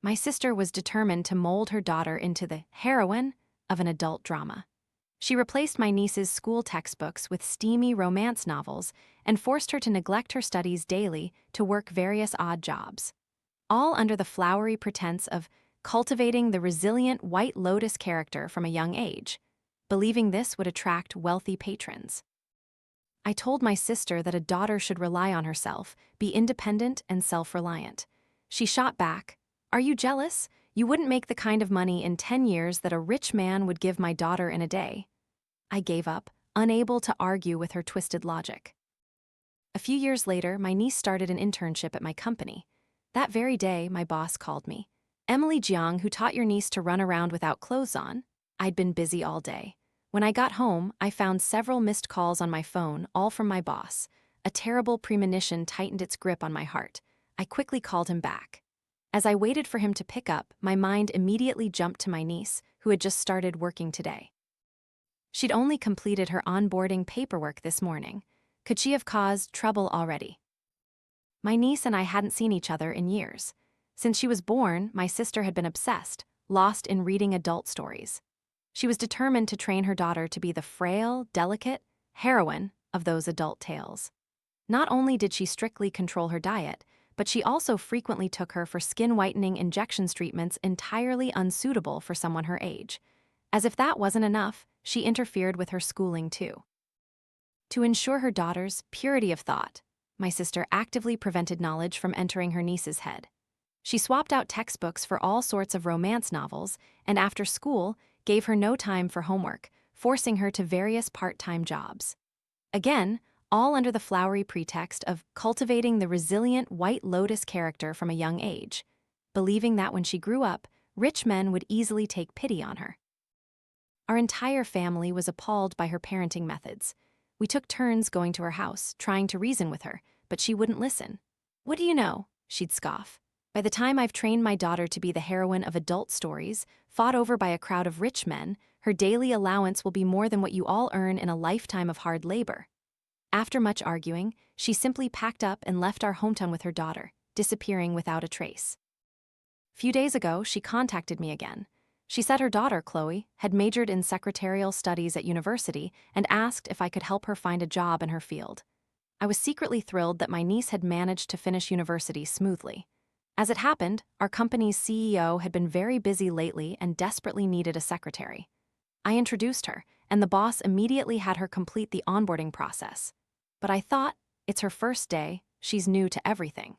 My sister was determined to mold her daughter into the heroine of an adult drama. She replaced my niece's school textbooks with steamy romance novels and forced her to neglect her studies daily to work various odd jobs, all under the flowery pretense of cultivating the resilient White Lotus character from a young age, believing this would attract wealthy patrons. I told my sister that a daughter should rely on herself, be independent and self-reliant. She shot back, "Are you jealous? You wouldn't make the kind of money in 10 years that a rich man would give my daughter in a day." I gave up, unable to argue with her twisted logic. A few years later, my niece started an internship at my company. That very day, my boss called me. "Emily Jiang, who taught your niece to run around without clothes on?" I'd been busy all day. When I got home, I found several missed calls on my phone, all from my boss. A terrible premonition tightened its grip on my heart. I quickly called him back. As I waited for him to pick up, my mind immediately jumped to my niece, who had just started working today. She'd only completed her onboarding paperwork this morning. Could she have caused trouble already? My niece and I hadn't seen each other in years. Since she was born, my sister had been obsessed, lost in reading adult stories. She was determined to train her daughter to be the frail, delicate heroine of those adult tales. Not only did she strictly control her diet, but she also frequently took her for skin-whitening injections treatments entirely unsuitable for someone her age. As if that wasn't enough, she interfered with her schooling too. To ensure her daughter's purity of thought, my sister actively prevented knowledge from entering her niece's head. She swapped out textbooks for all sorts of romance novels, and after school, gave her no time for homework, forcing her to various part-time jobs. Again, all under the flowery pretext of cultivating the resilient White Lotus character from a young age, believing that when she grew up, rich men would easily take pity on her. Our entire family was appalled by her parenting methods. We took turns going to her house, trying to reason with her, but she wouldn't listen. "What do you know?" she'd scoff. "By the time I've trained my daughter to be the heroine of adult stories, fought over by a crowd of rich men, her daily allowance will be more than what you all earn in a lifetime of hard labor." After much arguing, she simply packed up and left our hometown with her daughter, disappearing without a trace. Few days ago, she contacted me again. She said her daughter, Chloe, had majored in secretarial studies at university and asked if I could help her find a job in her field. I was secretly thrilled that my niece had managed to finish university smoothly. As it happened, our company's CEO had been very busy lately and desperately needed a secretary. I introduced her, and the boss immediately had her complete the onboarding process. But I thought, it's her first day, she's new to everything.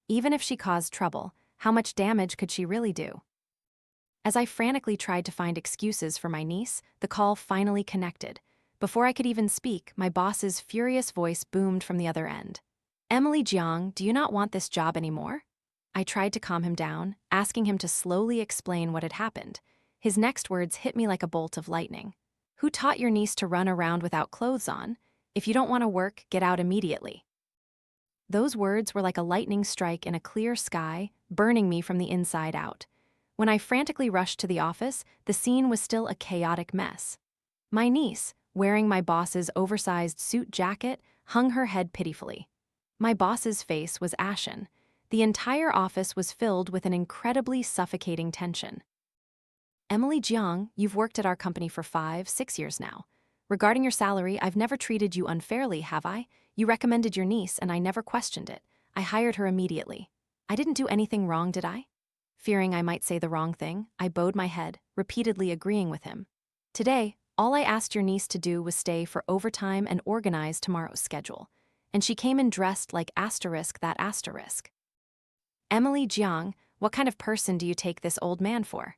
Even if she caused trouble, how much damage could she really do? As I frantically tried to find excuses for my niece, the call finally connected. Before I could even speak, my boss's furious voice boomed from the other end. "Emily Jiang, do you not want this job anymore?" I tried to calm him down, asking him to slowly explain what had happened. His next words hit me like a bolt of lightning. "Who taught your niece to run around without clothes on? If you don't want to work, get out immediately." Those words were like a lightning strike in a clear sky, burning me from the inside out. When I frantically rushed to the office, the scene was still a chaotic mess. My niece, wearing my boss's oversized suit jacket, hung her head pitifully. My boss's face was ashen. The entire office was filled with an incredibly suffocating tension. "Emily Jiang, you've worked at our company for 5-6 years now. Regarding your salary, I've never treated you unfairly, have I? You recommended your niece, and I never questioned it. I hired her immediately. I didn't do anything wrong, did I?" Fearing I might say the wrong thing, I bowed my head, repeatedly agreeing with him. "Today, all I asked your niece to do was stay for overtime and organize tomorrow's schedule. And she came in dressed like that asterisk. Emily Jiang, what kind of person do you take this old man for?"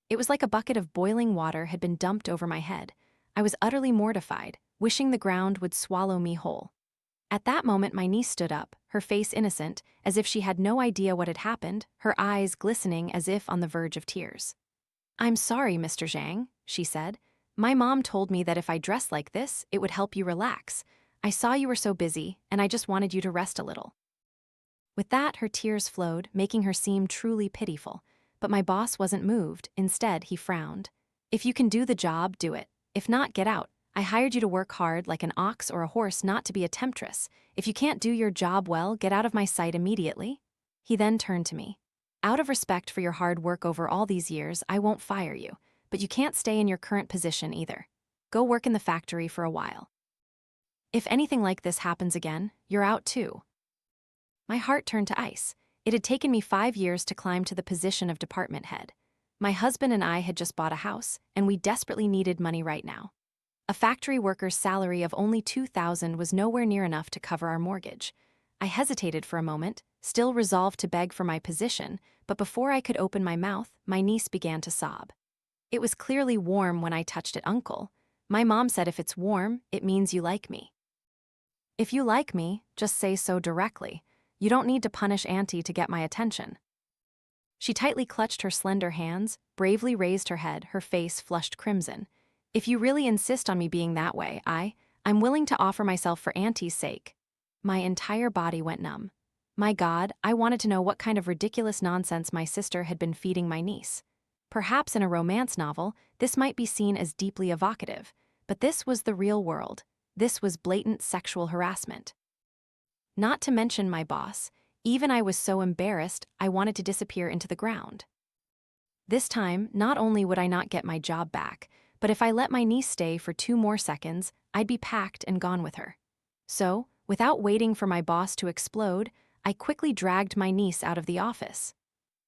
It was like a bucket of boiling water had been dumped over my head. I was utterly mortified, wishing the ground would swallow me whole. At that moment, my niece stood up, her face innocent, as if she had no idea what had happened, her eyes glistening as if on the verge of tears. "I'm sorry, Mr. Zhang," she said. "My mom told me that if I dressed like this, it would help you relax. I saw you were so busy, and I just wanted you to rest a little." With that, her tears flowed, making her seem truly pitiful. But my boss wasn't moved. Instead, he frowned. "If you can do the job, do it. If not, get out. I hired you to work hard like an ox or a horse, not to be a temptress. If you can't do your job well, get out of my sight immediately." He then turned to me. Out of respect for your hard work over all these years, I won't fire you, but you can't stay in your current position either. Go work in the factory for a while. If anything like this happens again, you're out too." My heart turned to ice. It had taken me 5 years to climb to the position of department head. My husband and I had just bought a house, and we desperately needed money right now. A factory worker's salary of only $2,000 was nowhere near enough to cover our mortgage. I hesitated for a moment, still resolved to beg for my position, but before I could open my mouth, my niece began to sob. "It was clearly warm when I touched it, Uncle. My mom said if it's warm, it means you like me." "If you like me, just say so directly. You don't need to punish Auntie to get my attention." She tightly clutched her slender hands, bravely raised her head, her face flushed crimson. "If you really insist on me being that way, I'm willing to offer myself for Auntie's sake." My entire body went numb. My God, I wanted to know what kind of ridiculous nonsense my sister had been feeding my niece. Perhaps in a romance novel, this might be seen as deeply evocative, but this was the real world. This was blatant sexual harassment. Not to mention my boss. Even I was so embarrassed, I wanted to disappear into the ground. This time, not only would I not get my job back, but if I let my niece stay for 2 more seconds, I'd be packed and gone with her. So, without waiting for my boss to explode, I quickly dragged my niece out of the office.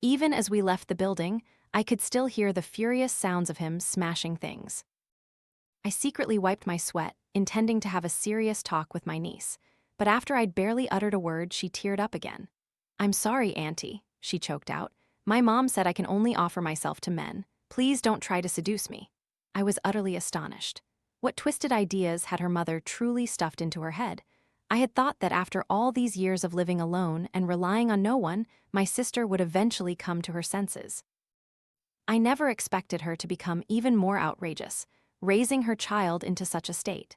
Even as we left the building, I could still hear the furious sounds of him smashing things. I secretly wiped my sweat, intending to have a serious talk with my niece. But after I'd barely uttered a word, she teared up again. "I'm sorry, Auntie," she choked out. "My mom said I can only offer myself to men. Please don't try to seduce me." I was utterly astonished. What twisted ideas had her mother truly stuffed into her head? I had thought that after all these years of living alone and relying on no one, my sister would eventually come to her senses. I never expected her to become even more outrageous, raising her child into such a state.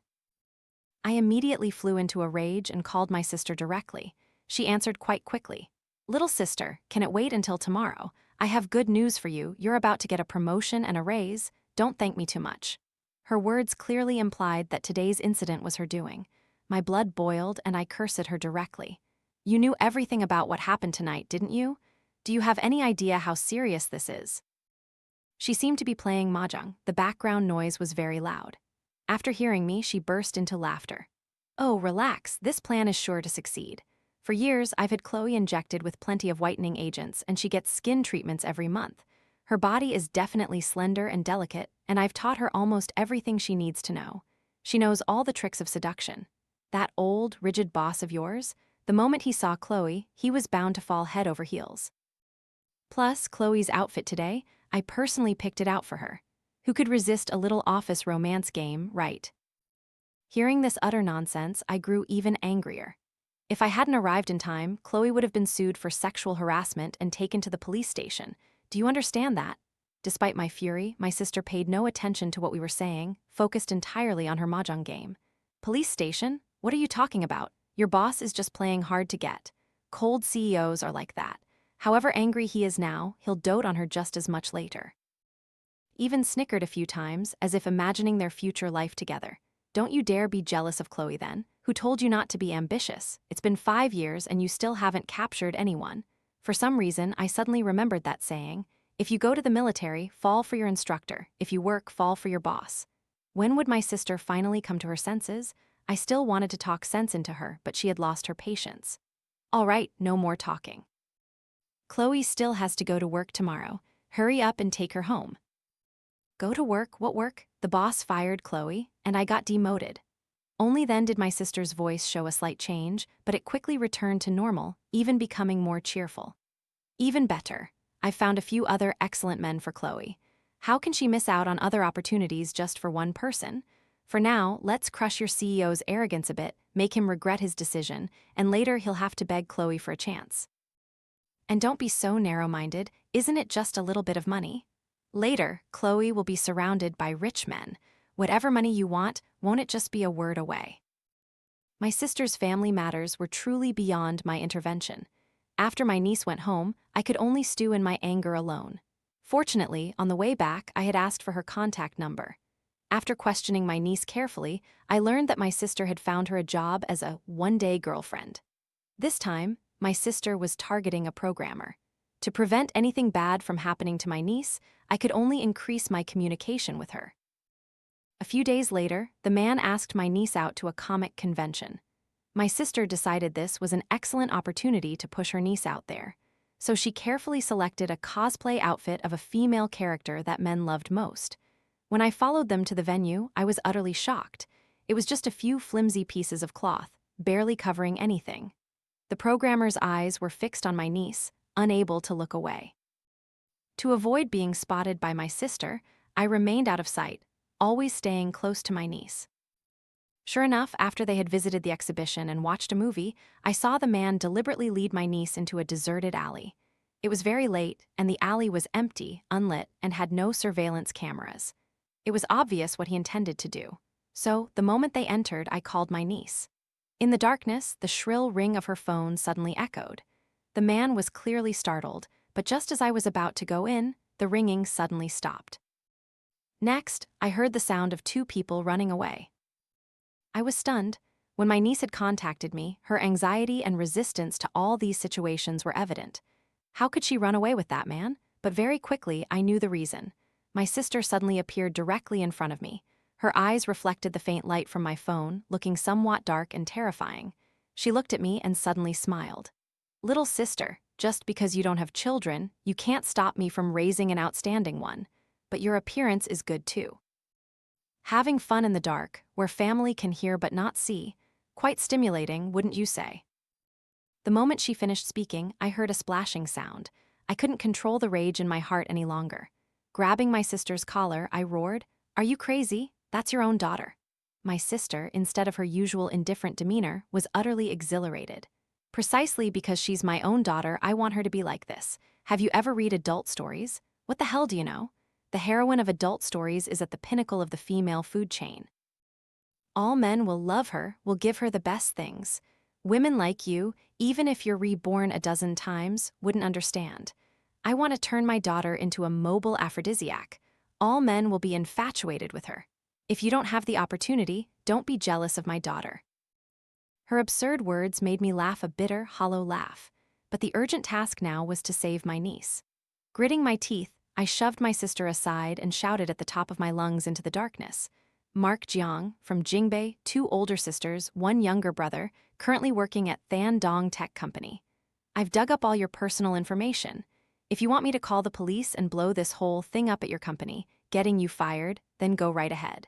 I immediately flew into a rage and called my sister directly. She answered quite quickly. "Little sister, can it wait until tomorrow? I have good news for you. You're about to get a promotion and a raise. Don't thank me too much." Her words clearly implied that today's incident was her doing. My blood boiled and I cursed her directly. "You knew everything about what happened tonight, didn't you? Do you have any idea how serious this is?" She seemed to be playing mahjong. The background noise was very loud. After hearing me, she burst into laughter. "Oh, relax, this plan is sure to succeed. For years, I've had Chloe injected with plenty of whitening agents, and she gets skin treatments every month. Her body is definitely slender and delicate, and I've taught her almost everything she needs to know. She knows all the tricks of seduction. That old, rigid boss of yours, the moment he saw Chloe, he was bound to fall head over heels. Plus, Chloe's outfit today, I personally picked it out for her. Who could resist a little office romance game, right?" Hearing this utter nonsense, I grew even angrier. If I hadn't arrived in time, Chloe would have been sued for sexual harassment and taken to the police station. Do you understand that? Despite my fury, my sister paid no attention to what we were saying, focused entirely on her mahjong game. "Police station? What are you talking about? Your boss is just playing hard to get. Cold CEOs are like that. However angry he is now, he'll dote on her just as much later." Even snickered a few times, as if imagining their future life together. "Don't you dare be jealous of Chloe then. Who told you not to be ambitious? It's been 5 years and you still haven't captured anyone." For some reason, I suddenly remembered that saying, "If you go to the military, fall for your instructor. If you work, fall for your boss." When would my sister finally come to her senses? I still wanted to talk sense into her, but she had lost her patience. "All right, no more talking. Chloe still has to go to work tomorrow. Hurry up and take her home." Go to work? What work? The boss fired Chloe, and I got demoted. Only then did my sister's voice show a slight change, but it quickly returned to normal, even becoming more cheerful. "Even better. I've found a few other excellent men for Chloe. How can she miss out on other opportunities just for one person? For now, let's crush your CEO's arrogance a bit, make him regret his decision, and later he'll have to beg Chloe for a chance. And don't be so narrow-minded, isn't it just a little bit of money? Later, Chloe will be surrounded by rich men. Whatever money you want, won't it just be a word away?" My sister's family matters were truly beyond my intervention. After my niece went home, I could only stew in my anger alone. Fortunately, on the way back, I had asked for her contact number. After questioning my niece carefully, I learned that my sister had found her a job as a one-day girlfriend. This time, my sister was targeting a programmer. To prevent anything bad from happening to my niece, I could only increase my communication with her. A few days later, the man asked my niece out to a comic convention. My sister decided this was an excellent opportunity to push her niece out there, so she carefully selected a cosplay outfit of a female character that men loved most. When I followed them to the venue, I was utterly shocked. It was just a few flimsy pieces of cloth, barely covering anything. The programmer's eyes were fixed on my niece, unable to look away. To avoid being spotted by my sister, I remained out of sight, always staying close to my niece. Sure enough, after they had visited the exhibition and watched a movie, I saw the man deliberately lead my niece into a deserted alley. It was very late, and the alley was empty, unlit, and had no surveillance cameras. It was obvious what he intended to do. So, the moment they entered, I called my niece. In the darkness, the shrill ring of her phone suddenly echoed. The man was clearly startled, but just as I was about to go in, the ringing suddenly stopped. Next, I heard the sound of two people running away. I was stunned. When my niece had contacted me, her anxiety and resistance to all these situations were evident. How could she run away with that man? But very quickly, I knew the reason. My sister suddenly appeared directly in front of me. Her eyes reflected the faint light from my phone, looking somewhat dark and terrifying. She looked at me and suddenly smiled. "Little sister, just because you don't have children, you can't stop me from raising an outstanding one. But your appearance is good too." Having fun in the dark, where family can hear but not see, quite stimulating, wouldn't you say? The moment she finished speaking, I heard a splashing sound. I couldn't control the rage in my heart any longer. Grabbing my sister's collar, I roared, "Are you crazy? That's your own daughter." My sister, instead of her usual indifferent demeanor, was utterly exhilarated. "Precisely because she's my own daughter, I want her to be like this. Have you ever read adult stories? What the hell do you know? The heroine of adult stories is at the pinnacle of the female food chain. All men will love her, will give her the best things. Women like you, even if you're reborn a dozen times, wouldn't understand. I want to turn my daughter into a mobile aphrodisiac. All men will be infatuated with her. If you don't have the opportunity, don't be jealous of my daughter." Her absurd words made me laugh a bitter, hollow laugh. But the urgent task now was to save my niece. Gritting my teeth, I shoved my sister aside and shouted at the top of my lungs into the darkness. "Mark Jiang, from Jingbei, 2 older sisters, 1 younger brother, currently working at Than Dong Tech Company. I've dug up all your personal information. If you want me to call the police and blow this whole thing up at your company, getting you fired, then go right ahead."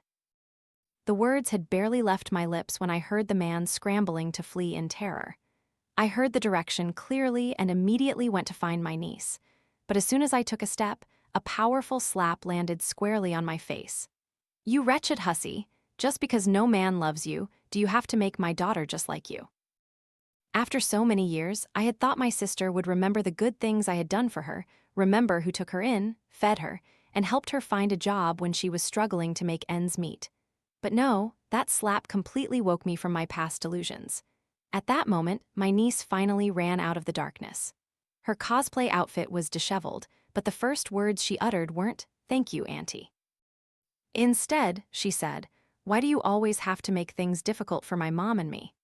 The words had barely left my lips when I heard the man scrambling to flee in terror. I heard the direction clearly and immediately went to find my niece. But as soon as I took a step, a powerful slap landed squarely on my face. "You wretched hussy, just because no man loves you, do you have to make my daughter just like you?" After so many years, I had thought my sister would remember the good things I had done for her, remember who took her in, fed her, and helped her find a job when she was struggling to make ends meet. But no, that slap completely woke me from my past delusions. At that moment, my niece finally ran out of the darkness. Her cosplay outfit was disheveled, but the first words she uttered weren't, "Thank you, Auntie." Instead, she said, "Why do you always have to make things difficult for my mom and me?"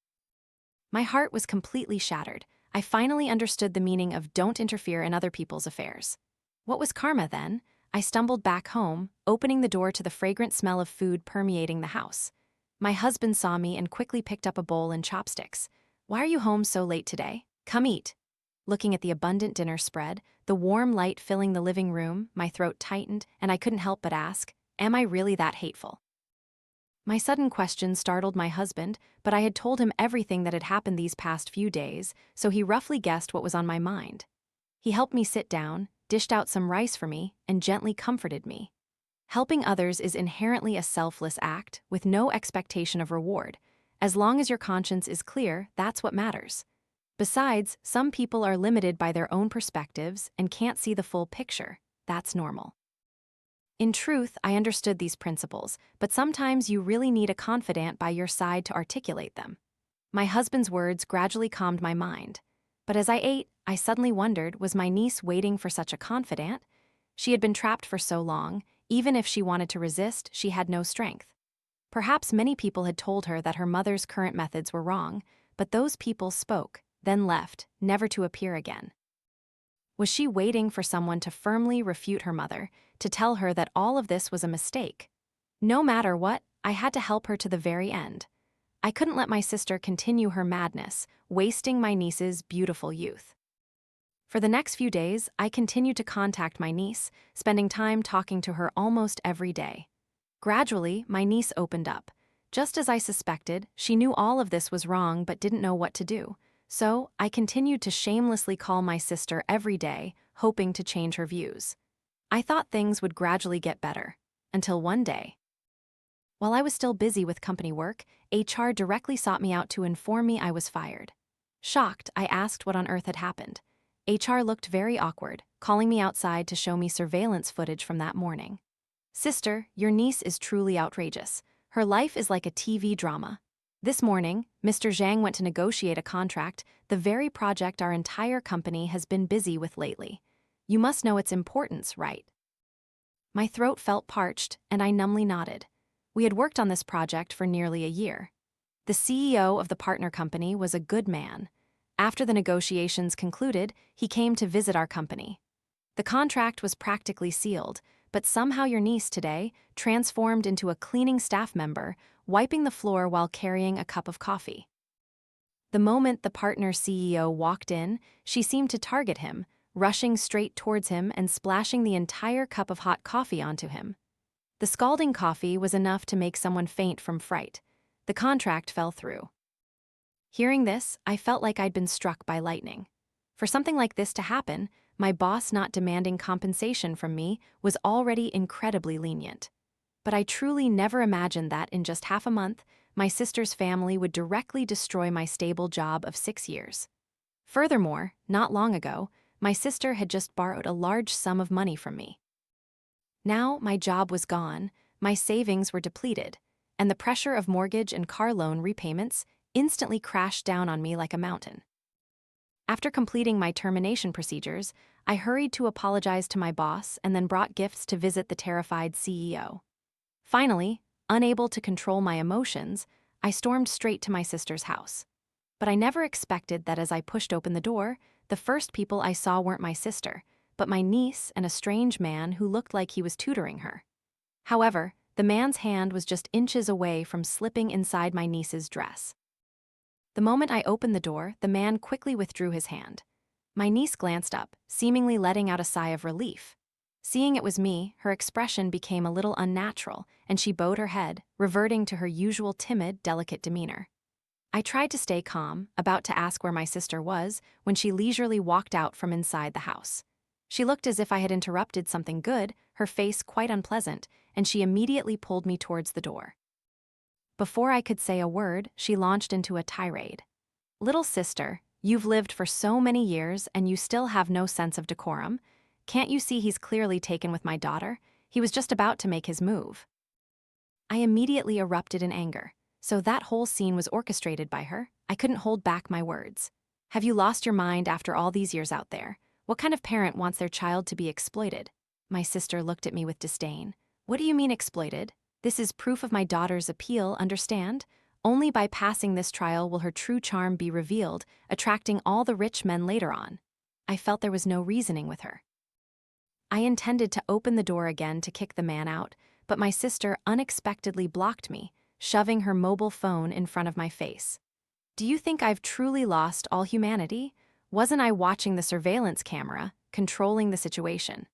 My heart was completely shattered. I finally understood the meaning of "don't interfere in other people's affairs." What was karma then? I stumbled back home, opening the door to the fragrant smell of food permeating the house. My husband saw me and quickly picked up a bowl and chopsticks. "Why are you home so late today? Come eat." Looking at the abundant dinner spread, the warm light filling the living room, my throat tightened, and I couldn't help but ask, "Am I really that hateful?" My sudden question startled my husband, but I had told him everything that had happened these past few days, so he roughly guessed what was on my mind. He helped me sit down, dished out some rice for me, and gently comforted me. Helping others is inherently a selfless act, with no expectation of reward. As long as your conscience is clear, that's what matters. Besides, some people are limited by their own perspectives and can't see the full picture. That's normal. In truth, I understood these principles, but sometimes you really need a confidant by your side to articulate them. My husband's words gradually calmed my mind. But as I ate, I suddenly wondered, was my niece waiting for such a confidant? She had been trapped for so long, even if she wanted to resist, she had no strength. Perhaps many people had told her that her mother's current methods were wrong, but those people spoke, then left, never to appear again. Was she waiting for someone to firmly refute her mother, to tell her that all of this was a mistake? No matter what, I had to help her to the very end. I couldn't let my sister continue her madness, wasting my niece's beautiful youth. For the next few days, I continued to contact my niece, spending time talking to her almost every day. Gradually, my niece opened up. Just as I suspected, she knew all of this was wrong but didn't know what to do. So, I continued to shamelessly call my sister every day, hoping to change her views. I thought things would gradually get better. Until one day. While I was still busy with company work, HR directly sought me out to inform me I was fired. Shocked, I asked what on earth had happened. HR looked very awkward, calling me outside to show me surveillance footage from that morning. Sister, your niece is truly outrageous. Her life is like a TV drama. This morning, Mr. Zhang went to negotiate a contract, the very project our entire company has been busy with lately. You must know its importance, right? My throat felt parched, and I numbly nodded. We had worked on this project for nearly a year. The CEO of the partner company was a good man. After the negotiations concluded, he came to visit our company. The contract was practically sealed, but somehow your niece today transformed into a cleaning staff member, wiping the floor while carrying a cup of coffee. The moment the partner CEO walked in, she seemed to target him, rushing straight towards him and splashing the entire cup of hot coffee onto him. The scalding coffee was enough to make someone faint from fright. The contract fell through. Hearing this, I felt like I'd been struck by lightning. For something like this to happen, my boss not demanding compensation from me was already incredibly lenient. But I truly never imagined that in just half a month, my sister's family would directly destroy my stable job of 6 years. Furthermore, not long ago, my sister had just borrowed a large sum of money from me. Now my job was gone, my savings were depleted, and the pressure of mortgage and car loan repayments instantly crashed down on me like a mountain. After completing my termination procedures, I hurried to apologize to my boss and then brought gifts to visit the terrified CEO. Finally, unable to control my emotions, I stormed straight to my sister's house. But I never expected that as I pushed open the door, the first people I saw weren't my sister, but my niece and a strange man who looked like he was tutoring her. However, the man's hand was just inches away from slipping inside my niece's dress. The moment I opened the door, the man quickly withdrew his hand. My niece glanced up, seemingly letting out a sigh of relief. Seeing it was me, her expression became a little unnatural, and she bowed her head, reverting to her usual timid, delicate demeanor. I tried to stay calm, about to ask where my sister was, when she leisurely walked out from inside the house. She looked as if I had interrupted something good, her face quite unpleasant, and she immediately pulled me towards the door. Before I could say a word, she launched into a tirade. Little sister, you've lived for so many years and you still have no sense of decorum. Can't you see he's clearly taken with my daughter? He was just about to make his move. I immediately erupted in anger. So that whole scene was orchestrated by her? I couldn't hold back my words. Have you lost your mind after all these years out there? What kind of parent wants their child to be exploited? My sister looked at me with disdain. What do you mean exploited? This is proof of my daughter's appeal, understand? Only by passing this trial will her true charm be revealed, attracting all the rich men later on. I felt there was no reasoning with her. I intended to open the door again to kick the man out, but my sister unexpectedly blocked me, shoving her mobile phone in front of my face. Do you think I've truly lost all humanity? Wasn't I watching the surveillance camera, controlling the situation?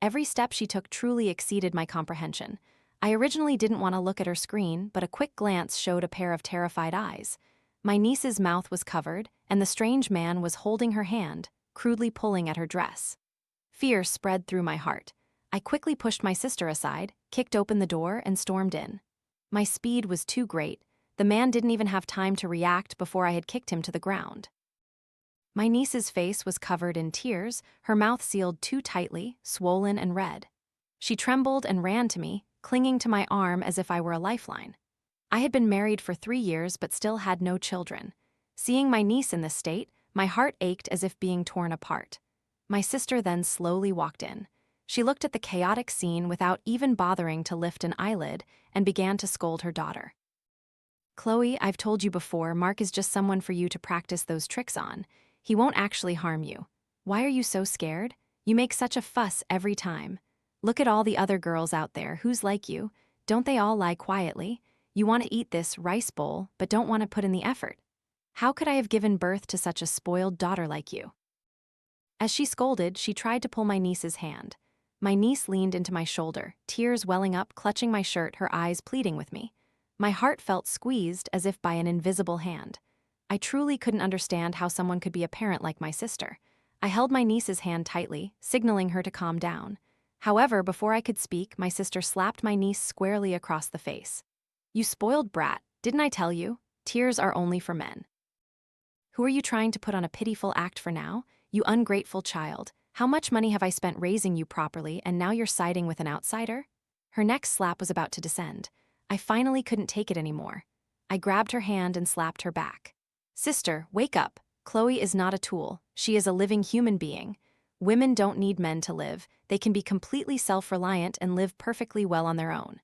Every step she took truly exceeded my comprehension. I originally didn't want to look at her screen, but a quick glance showed a pair of terrified eyes. My niece's mouth was covered, and the strange man was holding her hand, crudely pulling at her dress. Fear spread through my heart. I quickly pushed my sister aside, kicked open the door, and stormed in. My speed was too great. The man didn't even have time to react before I had kicked him to the ground. My niece's face was covered in tears, her mouth sealed too tightly, swollen and red. She trembled and ran to me, clinging to my arm as if I were a lifeline. I had been married for 3 years but still had no children. Seeing my niece in this state, my heart ached as if being torn apart. My sister then slowly walked in. She looked at the chaotic scene without even bothering to lift an eyelid and began to scold her daughter. Chloe, I've told you before, Mark is just someone for you to practice those tricks on. He won't actually harm you. Why are you so scared? You make such a fuss every time. Look at all the other girls out there. Who's like you? Don't they all lie quietly? You want to eat this rice bowl, but don't want to put in the effort. How could I have given birth to such a spoiled daughter like you? As she scolded, she tried to pull my niece's hand. My niece leaned into my shoulder, tears welling up, clutching my shirt, her eyes pleading with me. My heart felt squeezed as if by an invisible hand. I truly couldn't understand how someone could be a parent like my sister. I held my niece's hand tightly, signaling her to calm down. However, before I could speak, my sister slapped my niece squarely across the face. You spoiled brat, didn't I tell you? Tears are only for men. Who are you trying to put on a pitiful act for now? You ungrateful child. How much money have I spent raising you properly, and now you're siding with an outsider? Her next slap was about to descend. I finally couldn't take it anymore. I grabbed her hand and slapped her back. Sister, wake up. Chloe is not a tool. She is a living human being. Women don't need men to live. They can be completely self-reliant and live perfectly well on their own.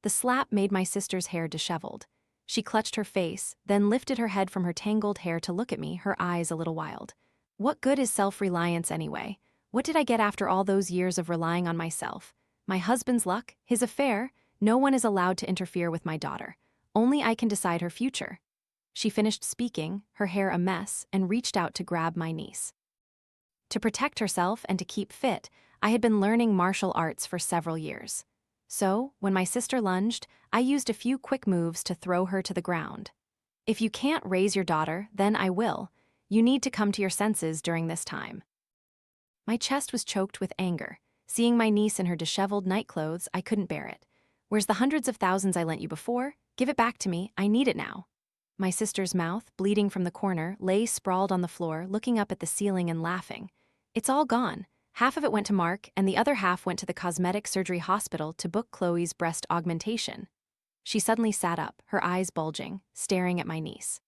The slap made my sister's hair disheveled. She clutched her face, then lifted her head from her tangled hair to look at me, her eyes a little wild. What good is self-reliance anyway? What did I get after all those years of relying on myself? My husband's luck, his affair, no one is allowed to interfere with my daughter. Only I can decide her future. She finished speaking, her hair a mess, and reached out to grab my niece. To protect herself and to keep fit, I had been learning martial arts for several years. So, when my sister lunged, I used a few quick moves to throw her to the ground. If you can't raise your daughter, then I will. You need to come to your senses during this time. My chest was choked with anger. Seeing my niece in her disheveled nightclothes, I couldn't bear it. Where's the hundreds of thousands I lent you before? Give it back to me, I need it now. My sister's mouth, bleeding from the corner, lay sprawled on the floor, looking up at the ceiling and laughing. It's all gone. Half of it went to Mark, and the other half went to the cosmetic surgery hospital to book Chloe's breast augmentation. She suddenly sat up, her eyes bulging, staring at my niece.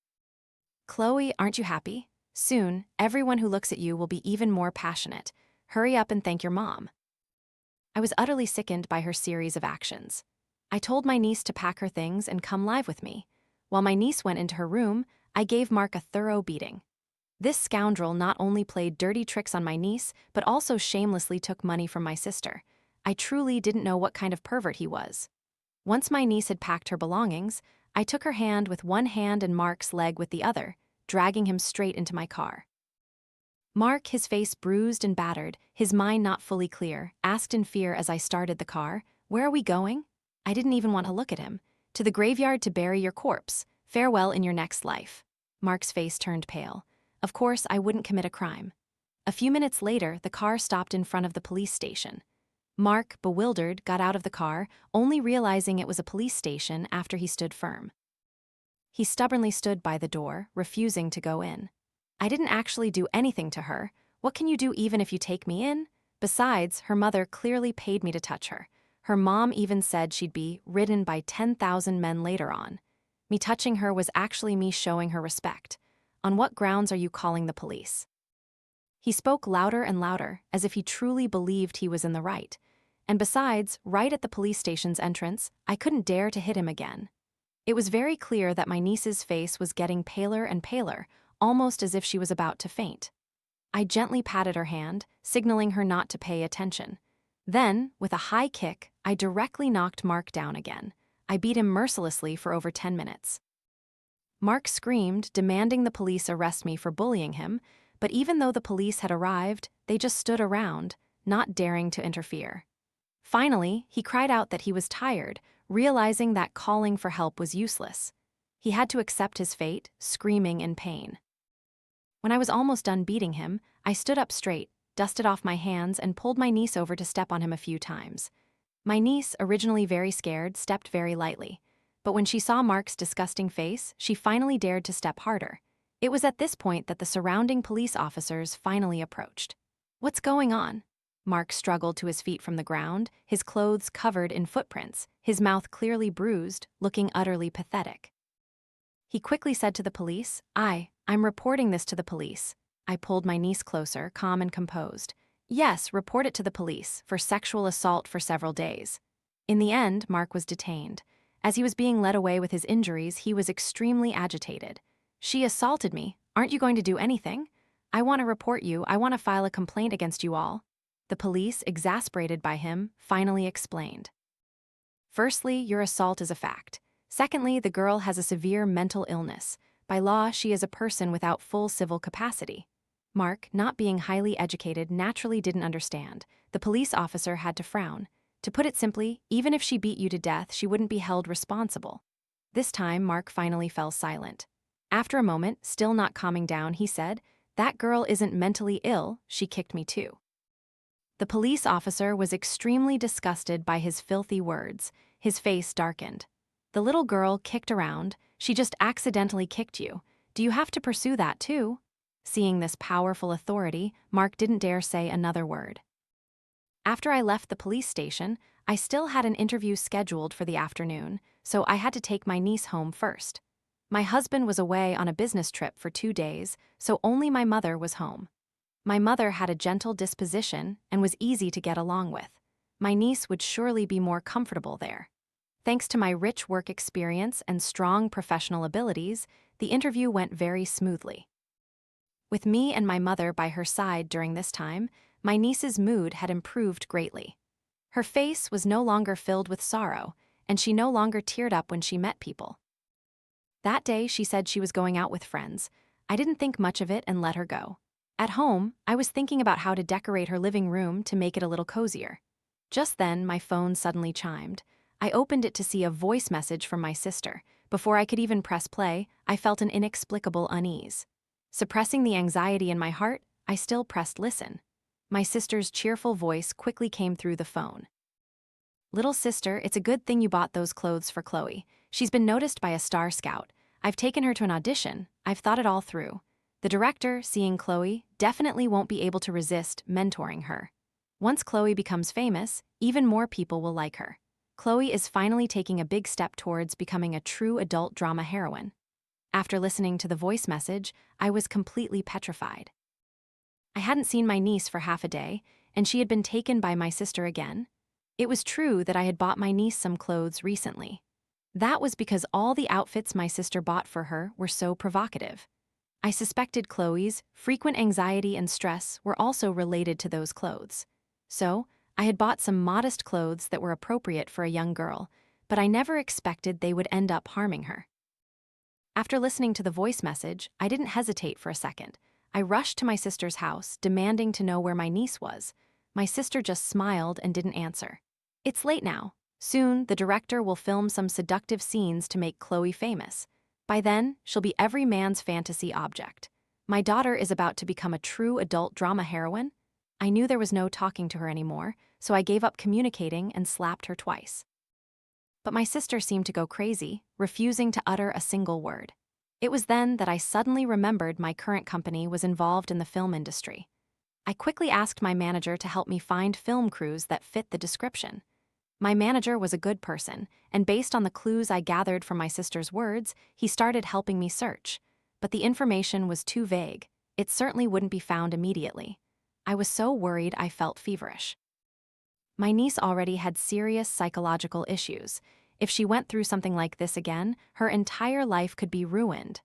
Chloe, aren't you happy? Soon, everyone who looks at you will be even more passionate. Hurry up and thank your mom. I was utterly sickened by her series of actions. I told my niece to pack her things and come live with me. While my niece went into her room, I gave Mark a thorough beating. This scoundrel not only played dirty tricks on my niece, but also shamelessly took money from my sister. I truly didn't know what kind of pervert he was. Once my niece had packed her belongings, I took her hand with one hand and Mark's leg with the other, dragging him straight into my car. Mark, his face bruised and battered, his mind not fully clear, asked in fear as I started the car, "Where are we going?" I didn't even want to look at him. "To the graveyard to bury your corpse. Farewell in your next life." Mark's face turned pale. Of course, I wouldn't commit a crime. A few minutes later, the car stopped in front of the police station. Mark, bewildered, got out of the car, only realizing it was a police station after he stood firm. He stubbornly stood by the door, refusing to go in. I didn't actually do anything to her. What can you do even if you take me in? Besides, her mother clearly paid me to touch her. Her mom even said she'd be ridden by 10,000 men later on. Me touching her was actually me showing her respect. On what grounds are you calling the police? He spoke louder and louder, as if he truly believed he was in the right. And besides, right at the police station's entrance, I couldn't dare to hit him again. It was very clear that my niece's face was getting paler and paler, almost as if she was about to faint. I gently patted her hand, signaling her not to pay attention. Then, with a high kick, I directly knocked Mark down again. I beat him mercilessly for over 10 minutes. Mark screamed, demanding the police arrest me for bullying him, but even though the police had arrived, they just stood around, not daring to interfere. Finally, he cried out that he was tired, realizing that calling for help was useless. He had to accept his fate, screaming in pain. When I was almost done beating him, I stood up straight, dusted off my hands, and pulled my niece over to step on him a few times. My niece, originally very scared, stepped very lightly. But when she saw Mark's disgusting face, she finally dared to step harder. It was at this point that the surrounding police officers finally approached. "What's going on?" Mark struggled to his feet from the ground, his clothes covered in footprints, his mouth clearly bruised, looking utterly pathetic. He quickly said to the police, I'm reporting this to the police." I pulled my niece closer, calm and composed. "Yes, report it to the police, for sexual assault for several days." In the end, Mark was detained. As he was being led away with his injuries, he was extremely agitated. "She assaulted me. Aren't you going to do anything?" I want to report you. I want to file a complaint against you all. The police, exasperated by him, finally explained. Firstly, your assault is a fact. Secondly, the girl has a severe mental illness. By law, she is a person without full civil capacity. Mark, not being highly educated, naturally didn't understand. The police officer had to frown. To put it simply, even if she beat you to death, she wouldn't be held responsible. This time, Mark finally fell silent. After a moment, still not calming down, he said, "That girl isn't mentally ill, she kicked me too." The police officer was extremely disgusted by his filthy words. His face darkened. "The little girl kicked around. She just accidentally kicked you. Do you have to pursue that too?" Seeing this powerful authority, Mark didn't dare say another word. After I left the police station, I still had an interview scheduled for the afternoon, so I had to take my niece home first. My husband was away on a business trip for 2 days, so only my mother was home. My mother had a gentle disposition and was easy to get along with. My niece would surely be more comfortable there. Thanks to my rich work experience and strong professional abilities, the interview went very smoothly. With me and my mother by her side during this time, my niece's mood had improved greatly. Her face was no longer filled with sorrow, and she no longer teared up when she met people. That day, she said she was going out with friends. I didn't think much of it and let her go. At home, I was thinking about how to decorate her living room to make it a little cozier. Just then, my phone suddenly chimed. I opened it to see a voice message from my sister. Before I could even press play, I felt an inexplicable unease. Suppressing the anxiety in my heart, I still pressed listen. My sister's cheerful voice quickly came through the phone. "Little sister, it's a good thing you bought those clothes for Chloe. She's been noticed by a star scout. I've taken her to an audition. I've thought it all through. The director, seeing Chloe, definitely won't be able to resist mentoring her. Once Chloe becomes famous, even more people will like her. Chloe is finally taking a big step towards becoming a true adult drama heroine." After listening to the voice message, I was completely petrified. I hadn't seen my niece for half a day, and she had been taken by my sister again. It was true that I had bought my niece some clothes recently. That was because all the outfits my sister bought for her were so provocative. I suspected Chloe's frequent anxiety and stress were also related to those clothes. So, I had bought some modest clothes that were appropriate for a young girl, but I never expected they would end up harming her. After listening to the voice message, I didn't hesitate for a second. I rushed to my sister's house, demanding to know where my niece was. My sister just smiled and didn't answer. "It's late now. Soon, the director will film some seductive scenes to make Chloe famous. By then, she'll be every man's fantasy object. My daughter is about to become a true adult drama heroine." I knew there was no talking to her anymore, so I gave up communicating and slapped her twice. But my sister seemed to go crazy, refusing to utter a single word. It was then that I suddenly remembered my current company was involved in the film industry. I quickly asked my manager to help me find film crews that fit the description. My manager was a good person, and based on the clues I gathered from my sister's words, he started helping me search. But the information was too vague. It certainly wouldn't be found immediately. I was so worried I felt feverish. My niece already had serious psychological issues. If she went through something like this again, her entire life could be ruined.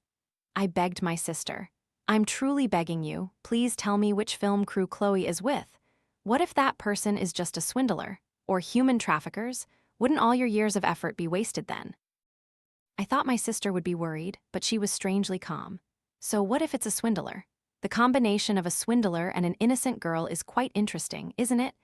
I begged my sister. "I'm truly begging you, please tell me which film crew Chloe is with. What if that person is just a swindler? Or human traffickers? Wouldn't all your years of effort be wasted then?" I thought my sister would be worried, but she was strangely calm. "So what if it's a swindler? The combination of a swindler and an innocent girl is quite interesting, isn't it?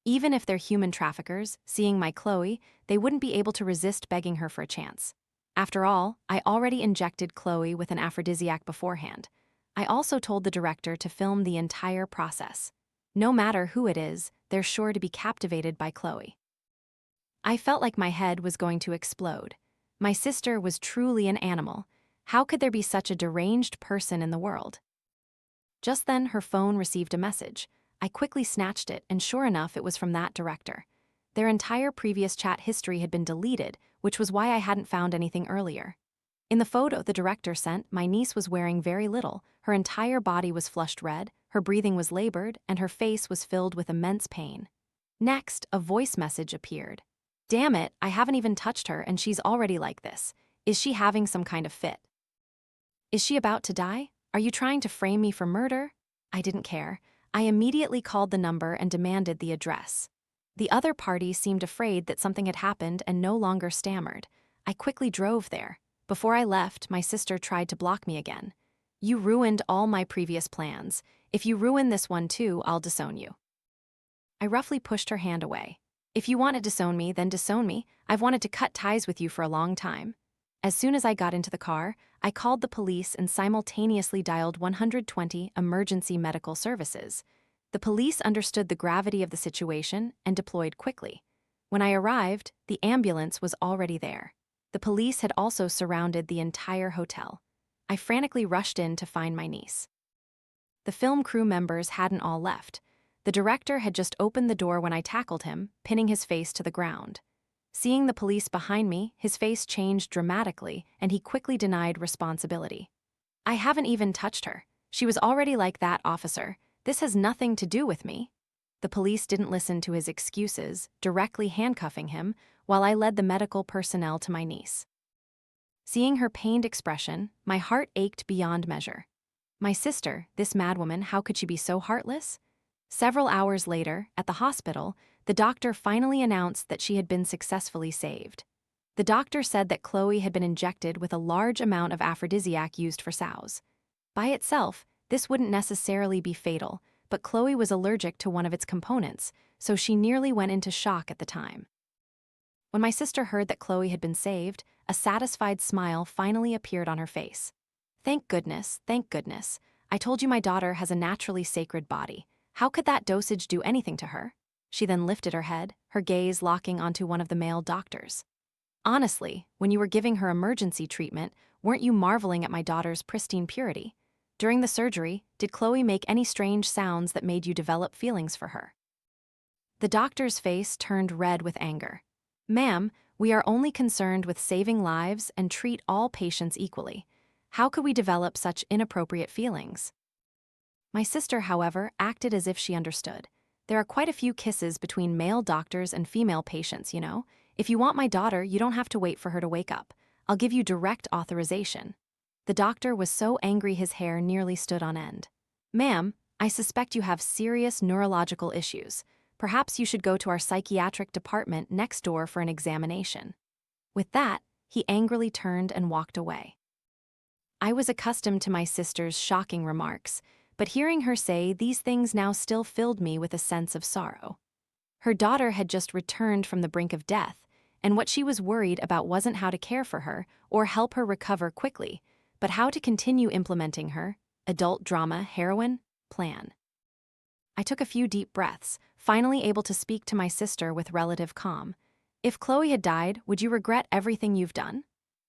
Even if they're human traffickers, seeing my Chloe, they wouldn't be able to resist begging her for a chance. After all, I already injected Chloe with an aphrodisiac beforehand. I also told the director to film the entire process. No matter who it is, they're sure to be captivated by Chloe." I felt like my head was going to explode. My sister was truly an animal. How could there be such a deranged person in the world? Just then, her phone received a message. I quickly snatched it, and sure enough, it was from that director. Their entire previous chat history had been deleted, which was why I hadn't found anything earlier. In the photo the director sent, my niece was wearing very little. Her entire body was flushed red, her breathing was labored, and her face was filled with immense pain. Next, a voice message appeared. "Damn it, I haven't even touched her and she's already like this. Is she having some kind of fit? Is she about to die? Are you trying to frame me for murder?" I didn't care. I immediately called the number and demanded the address. The other party seemed afraid that something had happened and no longer stammered. I quickly drove there. Before I left, my sister tried to block me again. You ruined all my previous plans. If you ruin this one too, I'll disown you. I roughly pushed her hand away. If you want to disown me, then disown me. I've wanted to cut ties with you for a long time. As soon as I got into the car, I called the police and simultaneously dialed 120 emergency medical services. The police understood the gravity of the situation and deployed quickly. When I arrived, the ambulance was already there. The police had also surrounded the entire hotel. I frantically rushed in to find my niece. The film crew members hadn't all left. The director had just opened the door when I tackled him, pinning his face to the ground. Seeing the police behind me, his face changed dramatically, and he quickly denied responsibility. I haven't even touched her. She was already like that, officer. This has nothing to do with me. The police didn't listen to his excuses, directly handcuffing him, while I led the medical personnel to my niece. Seeing her pained expression, my heart ached beyond measure. My sister, this madwoman, how could she be so heartless? Several hours later, at the hospital, the doctor finally announced that she had been successfully saved. The doctor said that Chloe had been injected with a large amount of aphrodisiac used for sows. By itself, this wouldn't necessarily be fatal, but Chloe was allergic to one of its components, so she nearly went into shock at the time. When my sister heard that Chloe had been saved, a satisfied smile finally appeared on her face. Thank goodness, thank goodness. I told you my daughter has a naturally sacred body. How could that dosage do anything to her? She then lifted her head, her gaze locking onto one of the male doctors. Honestly, when you were giving her emergency treatment, weren't you marveling at my daughter's pristine purity? During the surgery, did Chloe make any strange sounds that made you develop feelings for her? The doctor's face turned red with anger. Ma'am, we are only concerned with saving lives and treat all patients equally. How could we develop such inappropriate feelings? My sister, however, acted as if she understood. There are quite a few kisses between male doctors and female patients, you know. If you want my daughter, you don't have to wait for her to wake up. I'll give you direct authorization. The doctor was so angry his hair nearly stood on end. Ma'am, I suspect you have serious neurological issues. Perhaps you should go to our psychiatric department next door for an examination. With that, he angrily turned and walked away. I was accustomed to my sister's shocking remarks, but hearing her say these things now still filled me with a sense of sorrow. Her daughter had just returned from the brink of death, and what she was worried about wasn't how to care for her or help her recover quickly, but how to continue implementing her adult drama heroine plan. I took a few deep breaths, finally able to speak to my sister with relative calm. If Chloe had died, would you regret everything you've done?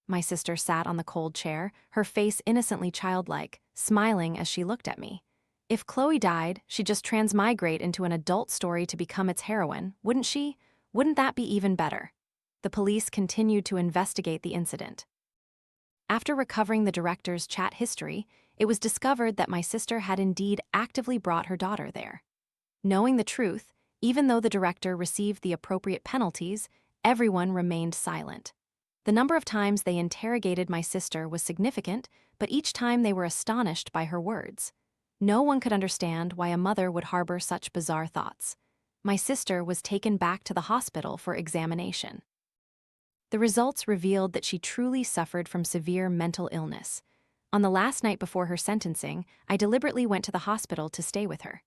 My sister sat on the cold chair, her face innocently childlike, smiling as she looked at me. If Chloe died, she'd just transmigrate into an adult story to become its heroine, wouldn't she? Wouldn't that be even better? The police continued to investigate the incident. After recovering the director's chat history, it was discovered that my sister had indeed actively brought her daughter there. Knowing the truth, even though the director received the appropriate penalties, everyone remained silent. The number of times they interrogated my sister was significant, but each time they were astonished by her words. No one could understand why a mother would harbor such bizarre thoughts. My sister was taken back to the hospital for examination. The results revealed that she truly suffered from severe mental illness. On the last night before her sentencing, I deliberately went to the hospital to stay with her.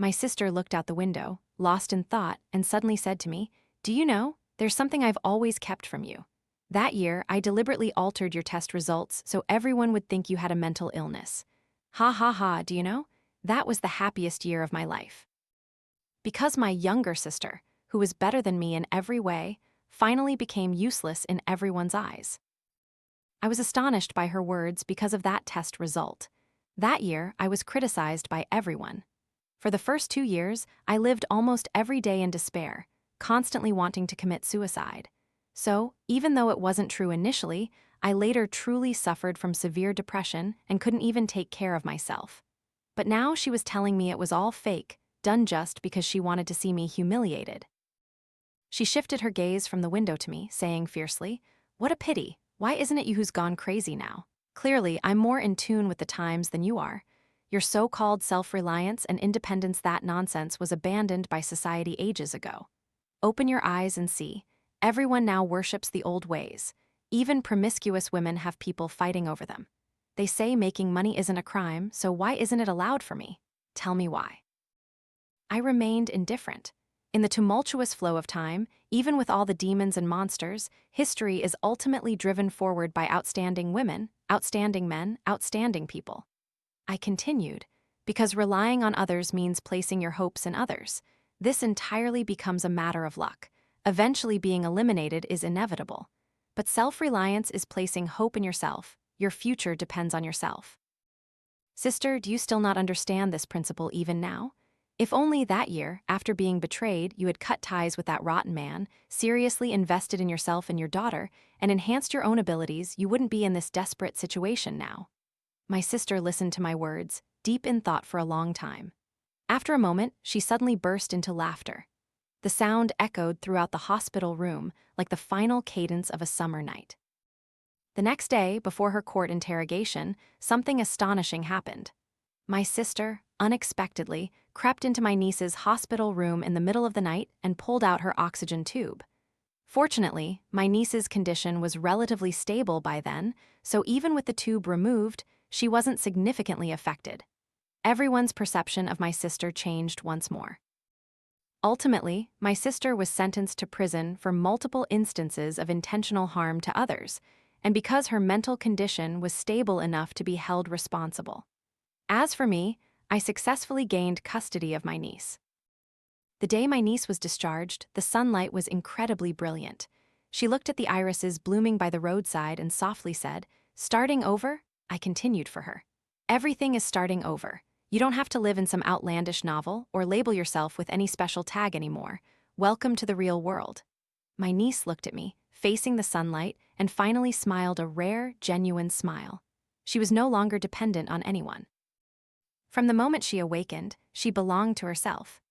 My sister looked out the window, lost in thought, and suddenly said to me, "Do you know, there's something I've always kept from you. That year, I deliberately altered your test results so everyone would think you had a mental illness. Ha ha ha, do you know? That was the happiest year of my life." Because my younger sister, who was better than me in every way, finally became useless in everyone's eyes. I was astonished by her words because of that test result. That year, I was criticized by everyone. For the first 2 years, I lived almost every day in despair, constantly wanting to commit suicide. So, even though it wasn't true initially, I later truly suffered from severe depression and couldn't even take care of myself. But now she was telling me it was all fake, done just because she wanted to see me humiliated. She shifted her gaze from the window to me, saying fiercely, "What a pity. Why isn't it you who's gone crazy now? Clearly, I'm more in tune with the times than you are. Your so-called self-reliance and independence, that nonsense was abandoned by society ages ago. Open your eyes and see. Everyone now worships the old ways. Even promiscuous women have people fighting over them. They say making money isn't a crime, so why isn't it allowed for me? Tell me why. I remained indifferent. In the tumultuous flow of time, even with all the demons and monsters, history is ultimately driven forward by outstanding women, outstanding men, outstanding people. I continued, because relying on others means placing your hopes in others. This entirely becomes a matter of luck. Eventually being eliminated is inevitable. But self-reliance is placing hope in yourself. Your future depends on yourself. Sister, do you still not understand this principle even now? If only that year, after being betrayed, you had cut ties with that rotten man, seriously invested in yourself and your daughter, and enhanced your own abilities, you wouldn't be in this desperate situation now. My sister listened to my words, deep in thought for a long time. After a moment, she suddenly burst into laughter. The sound echoed throughout the hospital room like the final cadence of a summer night. The next day, before her court interrogation, something astonishing happened. My sister, unexpectedly, crept into my niece's hospital room in the middle of the night and pulled out her oxygen tube. Fortunately, my niece's condition was relatively stable by then, so even with the tube removed, she wasn't significantly affected. Everyone's perception of my sister changed once more. Ultimately, my sister was sentenced to prison for multiple instances of intentional harm to others, and because her mental condition was stable enough to be held responsible. As for me, I successfully gained custody of my niece. The day my niece was discharged, the sunlight was incredibly brilliant. She looked at the irises blooming by the roadside and softly said, "Starting over?" I continued for her. "Everything is starting over. You don't have to live in some outlandish novel or label yourself with any special tag anymore. Welcome to the real world." My niece looked at me, facing the sunlight, and finally smiled a rare, genuine smile. She was no longer dependent on anyone. From the moment she awakened, she belonged to herself.